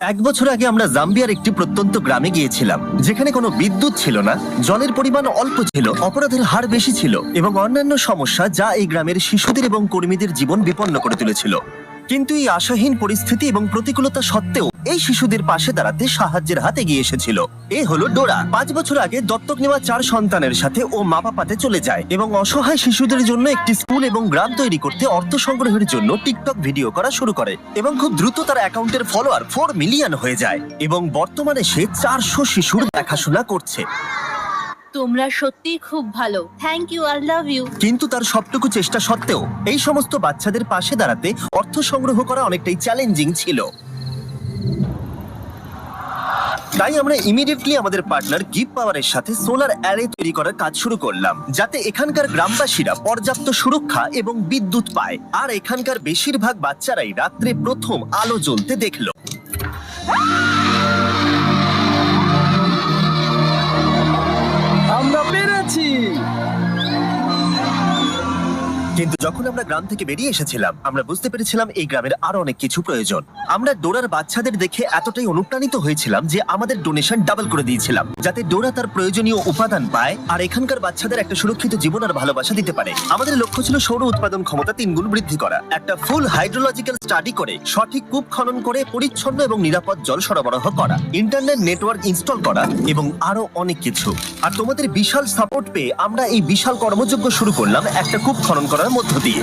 এক বছর আগে আমরা জাম্বিয়ার একটি প্রত্যন্ত গ্রামে গিয়েছিলাম, যেখানে কোনো বিদ্যুৎ ছিল না, জলের পরিমাণ অল্প ছিল, অপরাধের হার বেশি ছিল এবং অন্যান্য সমস্যা যা এই গ্রামের শিশুদের এবং কর্মীদের জীবন বিপন্ন করে তুলেছিল। কিন্তু এই আশাহীন পরিস্থিতি এবং প্রতিকূলতা সত্ত্বেও এই শিশুদের পাশে দাঁড়াতে সাহায্যের হাত এগিয়ে এসেছিল। এ হলো ডোরা। 5 বছর আগে দত্তক নেওয়া 4 সন্তানের সাথে ও মা বাবাতে চলে যায় এবং অসহায় শিশুদের জন্য একটি স্কুল এবং গ্রাম তৈরি করতে অর্থ সংগ্রহের জন্য টিকটক ভিডিও করা শুরু করে এবং খুব দ্রুত তার অ্যাকাউন্টের ফলোয়ার 4 মিলিয়ন হয়ে যায় এবং বর্তমানে সে 400 শিশুর দেখাশোনা করছে। তোমরা সত্যিই খুব ভালো। Thank you, I love you. কিন্তু তার সবটুকু চেষ্টা সত্ত্বেও এই সমস্ত বাচ্চাদের পাশে দাঁড়াতে অর্থ সংগ্রহ করা অনেকটাই চ্যালেঞ্জিং ছিল। তাই আমরা ইমিডিয়েটলি আমাদের পার্টনার গিভ পাওয়ারের সাথে সোলার অ্যারে তৈরি করার কাজ শুরু করলাম, যাতে এখানকার গ্রামবাসীরা পর্যাপ্ত সুরক্ষা এবং বিদ্যুৎ পায়। আর এখানকার বেশিরভাগ বাচ্চারাই রাত্রে প্রথম আলো জ্বলতে দেখলো। আমরা পেরেছি। কিন্তু যখন আমরা গ্রাম থেকে বেরিয়ে এসেছিলাম, আমরা বুঝতে পেরেছিলাম এই গ্রামের আরো অনেক কিছু প্রয়োজন। আমরা ডোরার বাচ্চাদের দেখে এতটাই অনুপ্রাণিত হয়েছিলাম যে আমাদের ডোনেশন ডাবল করে দিয়েছিলাম, যাতে ডোরা তার প্রয়োজনীয় উপাদান পায় আর এখানকার বাচ্চাদের একটা সুরক্ষিত জীবন আর ভালোবাসা দিতে পারে। আমাদের লক্ষ্য ছিল সৌর উৎপাদন ক্ষমতা 3 গুণ বৃদ্ধি করা, একটা ফুল হাইড্রোলজিক্যাল স্টাডি করে সঠিক কূপ খনন করে পরিচ্ছন্ন এবং নিরাপদ জল সরবরাহ করা, ইন্টারনেট নেটওয়ার্ক ইনস্টল করা এবং আরো অনেক কিছু। আর তোমাদের বিশাল সাপোর্ট পেয়ে আমরা এই বিশাল কর্মযজ্ঞ শুরু করলাম একটা কূপ খনন করার মধ্য দিয়ে।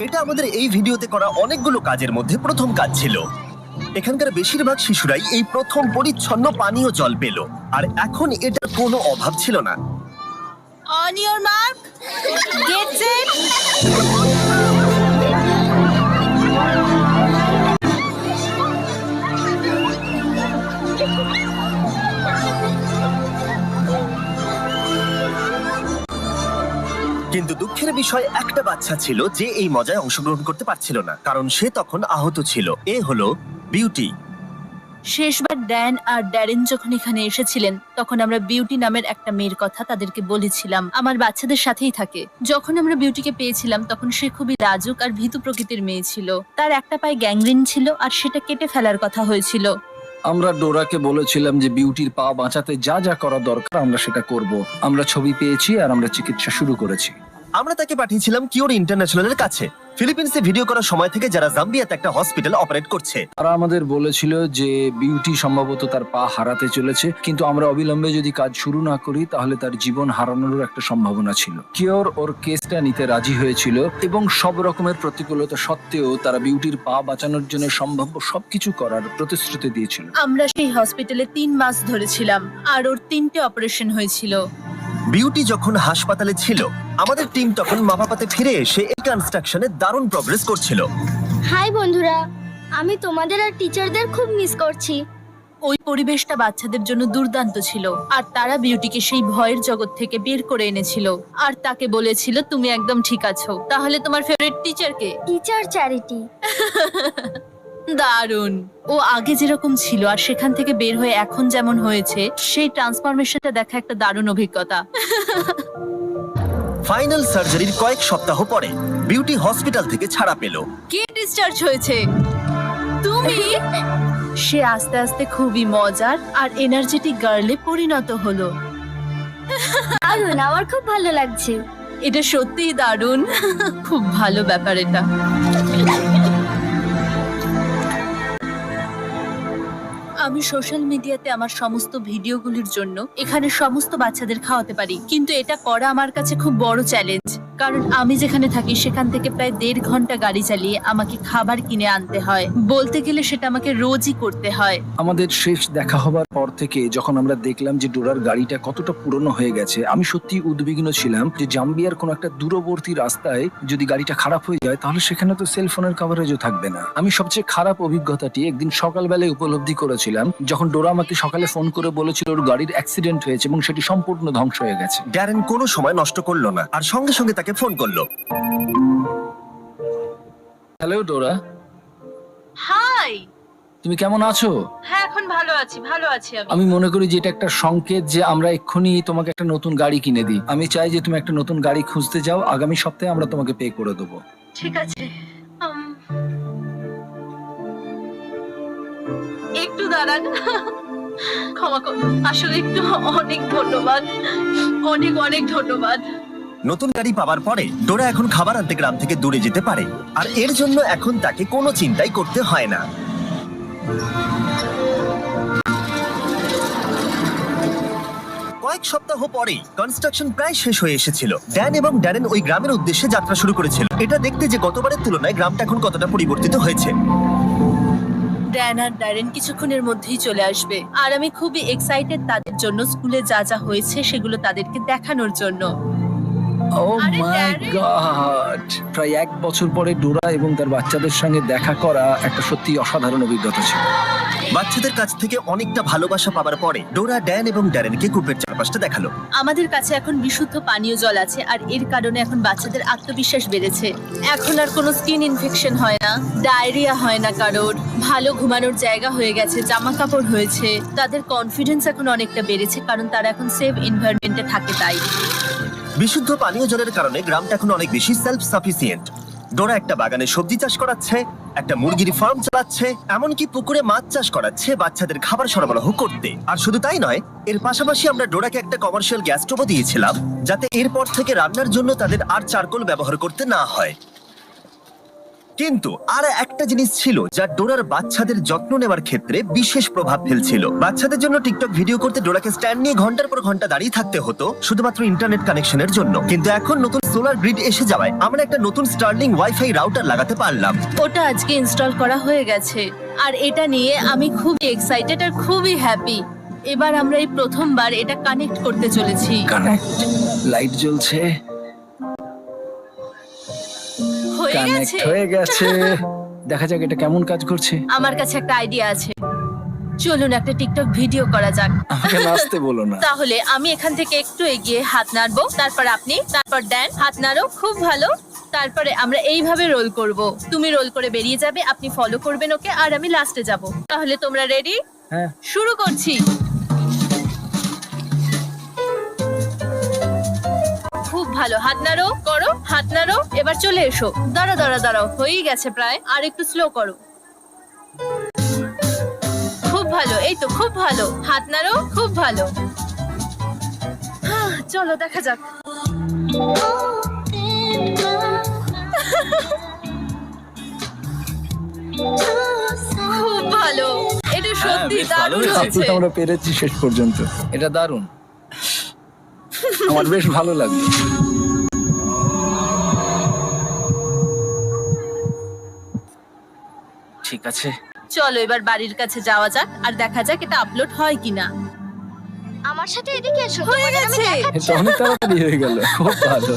এটা আমাদের এই ভিডিওতে করা অনেকগুলো কাজের মধ্যে প্রথম কাজ ছিল। এখানকার বেশিরভাগ শিশুরাই এই প্রথম পরিচ্ছন্ন পানীয় জল পেল, আর এখন এটার কোনো অভাব ছিল না। On your mark, get set. কিন্তু দুঃখের বিষয় একটা বাচ্চা ছিল যে এই মজায় অংশগ্রহণ করতে পারছিল না, কারণ সে তখন আহত ছিল। এ হলো বিউটি। শেষবার ড্যান আর ড্যারেন যখন এখানে এসেছিলেন, তখন আমরা বিউটি নামের একটা মেয়ের কথা তাদেরকে বলেছিলাম। আমার বাচ্চাদের সাথেই থাকে। যখন আমরা বিউটিকে পেয়েছিলাম, তখন সে খুবই লাজুক আর ভীতু প্রকৃতির মেয়ে ছিল। তার একটা পায়ে গ্যাংগ্রিন ছিল আর সেটা কেটে ফেলার কথা হয়েছিল। আমরা ডোরাকে বলেছিলাম যে বিউটির পা বাঁচাতে যা যা করা দরকার আমরা সেটা করব। আমরা ছবি পেয়েছি আর আমরা চিকিৎসা শুরু করেছি। আমরা তাকে পাঠিয়েছিলাম কিওর ইন্টারন্যাশনালের কাছে, ফিলিপিন্সে ভিডিও করার সময় থেকে, যারা জাম্বিয়াতে একটা হসপিটাল অপারেট করছে। তারা আমাদের বলেছিল যে বিউটি সম্ভবত তার পা হারাতে চলেছে, কিন্তু আমরা অবিলম্বে যদি কাজ শুরু না করি তাহলে তার জীবন হারানোর একটা সম্ভাবনা ছিল। কিওর ওর কেসটা নিতে রাজি হয়েছিল এবং সব রকমের প্রতিকূলতা সত্ত্বেও তারা বিউটির পা বাঁচানোর জন্য সম্ভাব্য সবকিছু করার প্রতিশ্রুতি দিয়েছিল। আমরা সেই হসপিটালে 3 মাস ধরেছিলাম আর ওর 3টে অপারেশন হয়েছিল। বিউটি যখন হাসপাতালে ছিল, আমাদের টিম তখন মাপাপাতে ফিরে এসে এই কনস্ট্রাকশনে দারুণ প্রগ্রেস করছিল। হাই বন্ধুরা, আমি তোমাদের আর টিচারদের খুব মিস করছি। ওই পরিবেশটা বাচ্চাদের জন্য দুর্দান্ত ছিল আর তারা বিউটিকে সেই ভয়ের জগৎ থেকে বের করে এনেছিল আর তাকে বলেছিল, তুমি একদম ঠিক আছো। তাহলে তোমার ফেভারিট টিচার কে? Teacher Charity. দারুণ। ও আগে যেরকম ছিল আর সেখান থেকে বের হয়ে এখন যেমন হয়েছে, সেই ট্রান্সফরমেশনটা দেখা একটা দারুণ অভিজ্ঞতা। ফাইনাল সার্জারির কয়েক সপ্তাহ পরে বিউটি হসপিটাল থেকে ছাড়া পেল। কে ডিসচার্জ হয়েছে? তুমি? সে আস্তে আস্তে খুবই মজার আর এনার্জেটিক গার্লে পরিণত হলো। দারুণ, আমার খুব ভালো লাগছে। এটা সত্যিই দারুণ। খুব ভালো ব্যাপার এটা। আমি সোশ্যাল মিডিয়াতে আমার সমস্ত ভিডিওগুলির জন্য এখানে সমস্ত বাচ্চাদের খাওয়াতে পারি, কিন্তু এটা করা আমার কাছে খুব বড় চ্যালেঞ্জ, কারণ আমি যেখানে থাকি সেখান থেকে প্রায় 1.5 ঘন্টা গাড়ি চালিয়ে আমাকে খাবার কিনে আনতে হয়। বলতে গেলে সেটা আমাকে রোজই করতে হয়। আমাদের শেষ দেখা হবার পর থেকে যখন আমরা দেখলাম যে ডোরার গাড়িটা কতটা পুরনো হয়ে গেছে, আমি সত্যি উদ্বিগ্ন ছিলাম যে জাম্বিয়ার কোনো একটা দূরবর্তী রাস্তায় যদি গাড়িটা খারাপ হয়ে যায় তাহলে সেখানে তো সেলফোনের কভারেজও থাকবে না। আমি সবচেয়ে খারাপ অভিজ্ঞতাটি একদিন সকালবেলায় উপলব্ধি করেছিলাম, যখন ডোরা আমাকে সকালে ফোন করে বলেছিল ওর গাড়ির অ্যাক্সিডেন্ট হয়েছে এবং সেটি সম্পূর্ণ ধ্বংস হয়ে গেছে। ড্যারেন কোনো সময় নষ্ট করলো না আর সঙ্গে সঙ্গে তাকে ফোন করলো। হ্যালো ডোরা, হাই। তুমি কেমন আছো? হ্যাঁ, এখন ভালো আছি আমি মনে করি যে এটা একটা সংকেত যে আমরা এক্ষুনি তোমাকে একটা নতুন গাড়ি কিনে দিই। আমি চাই যে তুমি একটা নতুন গাড়ি খুঁজতে যাও, আগামী সপ্তাহে আমরা তোমাকে পে করে দেবো। ঠিক আছে, একটু দাঁড়ান। ক্ষমা করুন, আসলে একটু অনেক ধন্যবাদ, অনেক অনেক ধন্যবাদ। নতুন গাড়ি পাওয়ার পরে ডোরা এখন খাবার আনতে গ্রাম থেকে দূরে যেতে পারে, আর এর জন্য এখন তাকে কোনো চিন্তাই করতে হয় না। কয়েক সপ্তাহ পরে কনস্ট্রাকশন প্রায় শেষ হয়ে এসেছিল। ড্যান এবং ড্যারেন ওই গ্রামের উদ্দেশ্যে যাত্রা শুরু করেছিল, এটা দেখতে যে গতবারের তুলনায় গ্রামটা এখন কতটা পরিবর্তিত হয়েছে। ড্যান আর ড্যারেন কিছুক্ষণের মধ্যেই চলে আসবে, আর আমি খুবই এক্সাইটেড তাদের জন্য। স্কুলে যা যা হয়েছে সেগুলো তাদেরকে দেখানোর জন্য। ও আরে মাই ড্যারেন! গড, প্রায় 1 বছর পরে ডোরা এবং তার বাচ্চাদের সঙ্গে দেখা করা একটা সত্যি অসাধারণ অভিজ্ঞতা ছিল। বাচ্চাদের কাছ থেকে অনেকটা ভালোবাসা পাওয়ার পরে ডোরা ড্যান এবং ড্যারেনকে কূপের চারপাশটা দেখালো। আমাদের কাছে এখন বিশুদ্ধ পানীয় জল আছে, আর এর কারণে এখন বাচ্চাদের আত্মবিশ্বাস বেড়েছে। এখন আর কোনো স্কিন ইনফেকশন হয় না, ডায়রিয়া হয় না কারোর, ভালো ঘুমানোর জায়গা হয়ে গেছে, জামা কাপড় হয়েছে। তাদের কনফিডেন্স এখন অনেকটা বেড়েছে, কারণ তারা এখন সেফ এনভায়রনমেন্টে থাকে। তাই বিশুদ্ধ পানীয় জলের কারণে গ্রামটা এখন অনেক বেশি সেলফ সাফিসিয়েন্ট। ডোরা একটা বাগানে সবজি চাষ করাচ্ছে, একটা মুরগির ফার্ম চালাচ্ছে, এমনকি পুকুরে মাছ চাষ করাচ্ছে বাচ্চাদের খাবার সরবরাহ করতে। আর শুধু তাই নয়, এর পাশাপাশি আমরা ডোরাকে একটা কমার্শিয়াল গ্যাস স্টোভও দিয়েছিলাম, যাতে এরপর থেকে রান্নার জন্য তাদের আর চারকোল ব্যবহার করতে না হয়। কিন্তু আর একটা জিনিস ছিল যা ডোরার বাচ্চাদের যত্ন নেওয়ার ক্ষেত্রে বিশেষ প্রভাব ফেলছিল। বাচ্চাদের জন্য টিকটক ভিডিও করতে ডোরাকে স্ট্যান্ড নিয়ে ঘন্টার পর ঘন্টা দাঁড়িয়ে থাকতে হতো, শুধুমাত্র ইন্টারনেট কানেকশনের জন্য। কিন্তু এখন নতুন সোলার গ্রিড এসে যাওয়ায় আমরা একটা নতুন স্টার্লিং ওয়াইফাই রাউটার লাগাতে পারলাম। ওটা আজকে ইনস্টল করা হয়ে গেছে, আর এটা নিয়ে আমি খুবই এক্সাইটেড আর খুবই হ্যাপি। এবার আমরা এই প্রথমবার এটা কানেক্ট করতে চলেছি। কানেক্ট, লাইট জ্বলছে, হয়ে কানেক্ট গেছে। হয়ে গেছে। দেখা যাক এটা কেমন কাজ করছে। আমার কাছে একটা আইডিয়া আছে, চলুন একটা টিকটক ভিডিও করা যাক। আমাকে নাচতে বলো না। তাহলে আমি এখান থেকে একটু এগিয়ে হাত নাড়বো, তারপর আপনি, তারপর ড্যান হাত নাড়ো, খুব ভালো। তারপরে আমরা এইভাবে রোল করব। তুমি রোল করে বেরিয়ে যাবে, আপনি ফলো করবেন ওকে, আর আমি লাস্টে যাব। তাহলে তোমরা রেডি? হ্যাঁ, শুরু করছি। খুব ভালো, হাত নাড়ো, করো, হাত নাড়ো। এবার চলে এসো। দাঁড়াও দাঁড়াও দাঁড়াও, হয়েই গেছে প্রায়, আর একটু স্লো করো। খুব ভালো, এই তো খুব ভালো, হাত নাড়ো, খুব ভালো। চলো দেখা যাক। খুব ভালো, এটা সত্যি বেশ ভালো দারুণ হয়েছে। হয়েছে। আমরা পেরেছি শেষ পর্যন্ত। এটা দারুণ, আমার বেশ ভালো লাগলো। ঠিক আছে, চলো এবার বাড়ির কাছে যাওয়া যাক, আর দেখা যাক এটা আপলোড হয় কিনা। আমার সাথে এদিকে এসো, হয়ে তোমাদের আমি গেছে। দেখাচ্ছি। এটা অনেক তাড়াতাড়ি হয়ে গেল, খুব ভালো।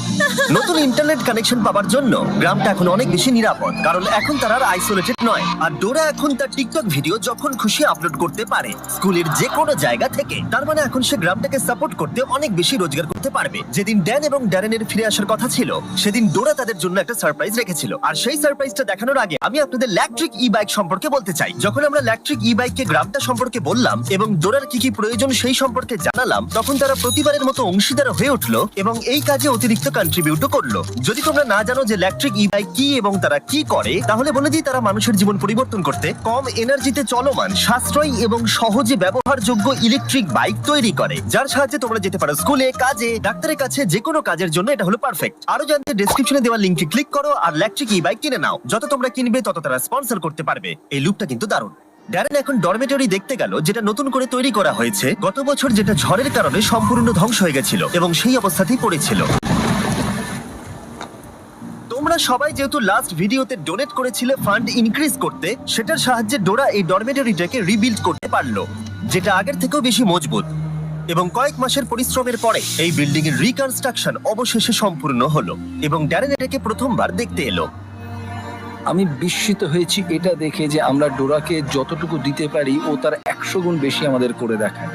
নতুন ইন্টারনেট কানেকশন পাওয়ার জন্য গ্রামটা এখন অনেক বেশি নিরাপদ, কারণ এখন তারা আর আইসোলেটেড নয়। আর ডোরা এখন তার টিকটক ভিডিও যখন খুশি আপলোড করতে পারে, স্কুলের যে কোনো জায়গা থেকে। তার মানে এখন সে গ্রামটাকে সাপোর্ট করতে অনেক বেশি রোজগার করতে পারবে। যেদিন ড্যান এবং ড্যারেনের ফিরে আসার কথা ছিল, সেদিন ডোরা তাদের জন্য একটা সারপ্রাইজ রেখেছিল। আর সেই সারপ্রাইজটা দেখানোর আগে আমি আপনাদের ইলেকট্রিক ই বাইক সম্পর্কে বলতে চাই। যখন আমরা ইলেকট্রিক ই বাইককে গ্রামটা সম্পর্কে বললাম এবং ডোরার কি কি প্রয়োজন সেই সম্পর্কে জানালাম, তখন তারা প্রতিবারের মতো অংশীদার হয়ে উঠলো এবং এই কাজে অতিরিক্ত কন্ট্রিবিউটও করলো। যদি তোমরা না জানো যে ইলেকট্রিক ই বাইক কি এবং তারা কি করে, তাহলে বলে দিই, তারা মানুষের জীবন পরিবর্তন করতে কম এনার্জিতে চলমান, সাশ্রয়ী এবং সহজে ব্যবহারযোগ্য ইলেকট্রিক বাইক তৈরি করে, যার সাহায্যে তোমরা যেতে পারো স্কুলে, কাজে, ডাক্তারের কাছে, যে কোনো কাজের জন্য এটা হলো পারফেক্ট। আরো জানতে ডেসক্রিপশনে দেওয়া লিংকে ক্লিক করো আর ইলেকট্রিক ই বাইক কিনে নাও। যত তোমরা কিনবে তত তারা স্পন্সর করতে পারবে। এই লুকটা কিন্তু দারুণ। ড্যারেন এখন ডরমেটরি দেখতে গেল, যেটা নতুন করে তৈরি করা হয়েছে গত বছর, যেটা ঝড়ের কারণে সম্পূর্ণ ধ্বংস হয়ে গেছিল এবং সেই অবস্থাতেই পড়েছিল। তোমরা সবাই যেহেতু লাস্ট ভিডিওতে ডোনেট করেছিলে ফান্ড ইনক্রিজ করতে, সেটার সাহায্যে ডোরা এই ডরমেটরিটাকে রিবিল্ড করতে পারলো, যেটা আগের থেকেও বেশি মজবুত। এবং কয়েক মাসের পরিশ্রমের পরে এই বিল্ডিং এর রিকনস্ট্রাকশন অবশেষে সম্পূর্ণ হলো এবং ড্যারেন এটাকে প্রথমবার দেখতে এলো। আমি বিস্মিত হয়েছি এটা দেখে যে আমরা ডোরাকে যতটুকু দিতে পারি ও তার 100 গুণ বেশি আমাদের করে দেখায়।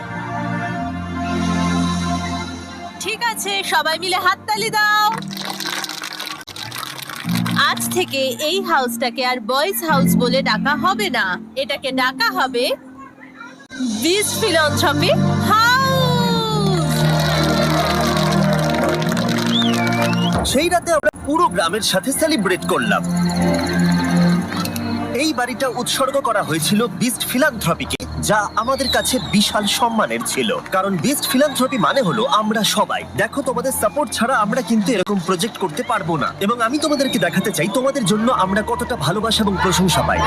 ঠিক আছে, সবাই মিলে হাততালি দাও। আজ থেকে এই হাউসটাকে আর বয়েজ হাউস বলে ডাকা হবে না, এটাকে ডাকা হবে বিচ ফিলান্থ্রপি হাউস। সেই রাতে আমরা পুরো গ্রামের সাথে সেলিব্রেট করলাম। এই বাড়িটা উৎসর্গ করা হয়েছিল বিস্ট ফিলান্থ্রপিকে, যা আমাদের কাছে বিশাল সম্মানের ছিল, কারণ বিস্ট ফিলান্থ্রপি মানে হলো আমরা সবাই। দেখো, তোমাদের সাপোর্ট ছাড়া আমরা কিন্তু এরকম প্রজেক্ট করতে পারবো না, এবং আমি তোমাদেরকে দেখাতে চাই তোমাদের জন্য আমরা কতটা ভালোবাসা এবং প্রশংসা পাই।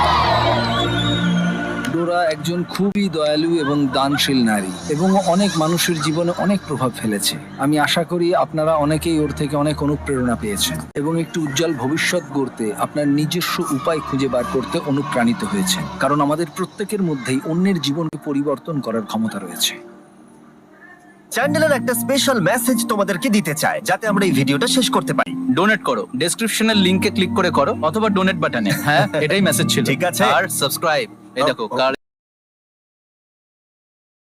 ডোরা একজন খুবই দয়ালু এবং দানশীল নারী এবং অনেক মানুষের জীবনে অনেক প্রভাব ফেলেছে। আমি আশা করি আপনারা অনেকেই ওর থেকে অনেক অনুপ্রেরণা পেয়েছেন এবং একটু উজ্জ্বল ভবিষ্যৎ গড়তে আপনার নিজস্ব উপায় খুঁজে বার করতে অনুপ্রাণিত হয়েছেন, কারণ আমাদের প্রত্যেকের মধ্যেই অন্যের জীবনকে পরিবর্তন করার ক্ষমতা রয়েছে। চ্যান্ডেলার একটা স্পেশাল মেসেজ তোমাদেরকে দিতে চায়, যাতে আমরা এই ভিডিওটা শেষ করতে পারি। ডোনেট করো, ডেসক্রিপশনের লিংকে ক্লিক করে করো, অথবা ডোনেট বাটনে। হ্যাঁ, এটাই মেসেজ ছিল। ঠিক আছে। আর সাবস্ক্রাইব, এই দেখো কার